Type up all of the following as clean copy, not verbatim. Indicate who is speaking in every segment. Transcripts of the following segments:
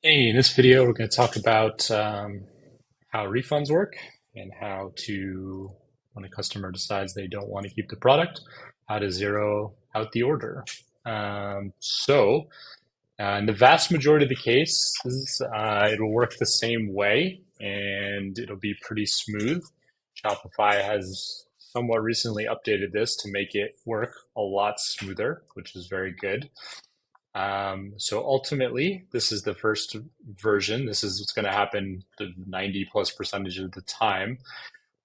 Speaker 1: Hey, in this video, we're going to talk about how refunds work and how to, when a customer decides they don't want to keep the product, how to zero out the order. In the vast majority of the cases, it'll work the same way and it'll be pretty smooth. Shopify has somewhat recently updated this to make it work a lot smoother, which is very good. So ultimately, this is the first version. This is what's going to happen the 90+% of the time,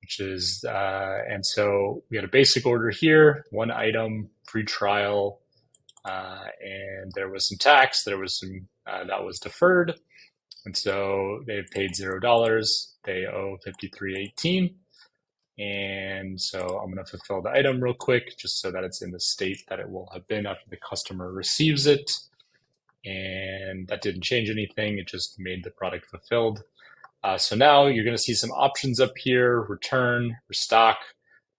Speaker 1: which is, and so we had a basic order here, one item, free trial, and there was some tax, there was some, that was deferred. And so they've paid $0. They owe 53.18. And so I'm going to fulfill the item real quick, just so that it's in the state that it will have been after the customer receives it. And that didn't change anything. It just made the product fulfilled. So now you're going to see some options up here: return, restock.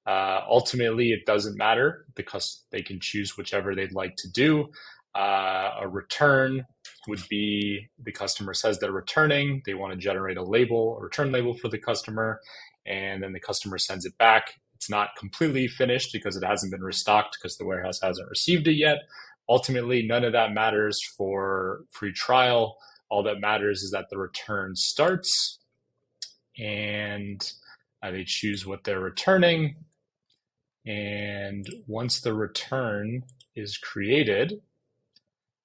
Speaker 1: Ultimately, it doesn't matter because they can choose whichever they'd like to do. A return would be the customer says they're returning. They want to generate a label, a return label for the customer, and then the customer sends it back. It's not completely finished because it hasn't been restocked because the warehouse hasn't received it yet. Ultimately, none of that matters for free trial. All that matters is that the return starts and they choose what they're returning. And once the return is created,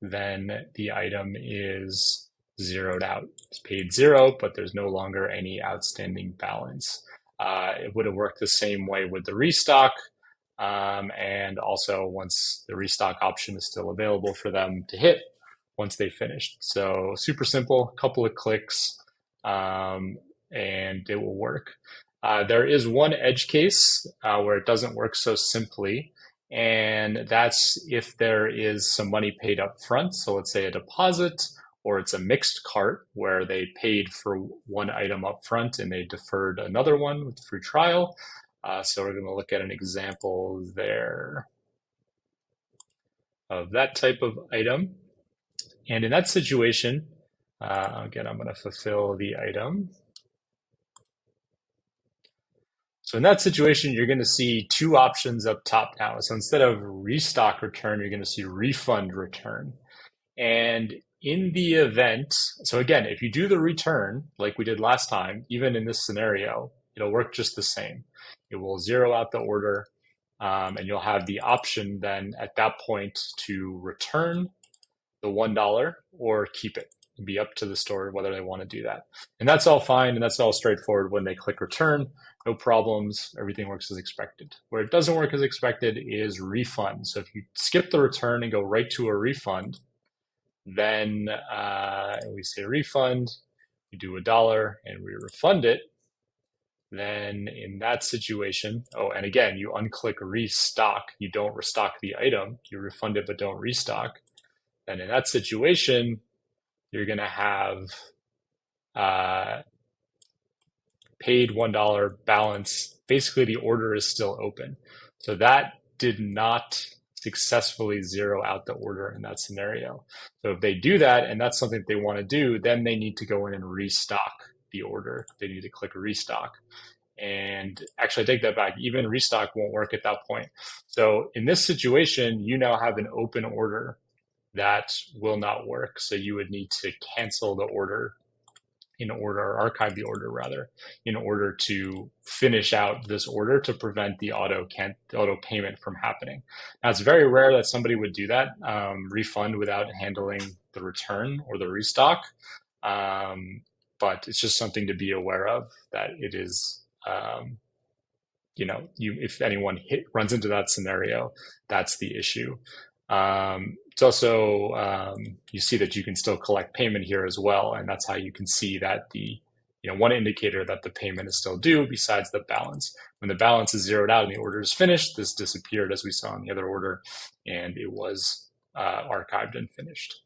Speaker 1: then the item is zeroed out. It's paid zero, but there's no longer any outstanding balance. It would have worked the same way with the restock. And also once the restock option is still available for them to hit once they finished. So super simple, couple of clicks, and it will work. There is one edge case where it doesn't work so simply, and that's if there is some money paid up front. So let's say a deposit, or it's a mixed cart where they paid for one item up front and they deferred another one with free trial. So we're going to look at an example there of that type of item. And in that situation, again, I'm going to fulfill the item. So in that situation, you're going to see two options up top now. So instead of restock return, you're going to see refund return. And in the event, so again, if you do the return like we did last time, even in this scenario, it'll work just the same. It will zero out the order, and you'll have the option then at that point to return the $1 or keep it. It'll be up to the store whether they want to do that. And that's all fine, and that's all straightforward when they click return. No problems, everything works as expected. Where it doesn't work as expected is refund. So if you skip the return and go right to a refund, then we say refund, we do $1 and we refund it. Then in that situation, oh, and again, you unclick restock. You don't restock the item. You refund it, but don't restock. Then in that situation, you're going to have paid $1 balance. Basically, the order is still open. So that did not successfully zero out the order in that scenario. So if they do that, and that's something they want to do, then they need to go in and restock the order. They need to click restock. And actually, I take that back. Even restock won't work at that point. So in this situation, you now have an open order that will not work. So you would need to cancel the order or archive the order rather, in order to finish out this order to prevent the auto payment from happening. Now, it's very rare that somebody would do that, refund without handling the return or the restock. But it's just something to be aware of, that it is, if anyone runs into that scenario, that's the issue. It's also, you see that you can still collect payment here as well. And that's how you can see that one indicator that the payment is still due besides the balance. When the balance is zeroed out and the order is finished, this disappeared as we saw in the other order, and it was archived and finished.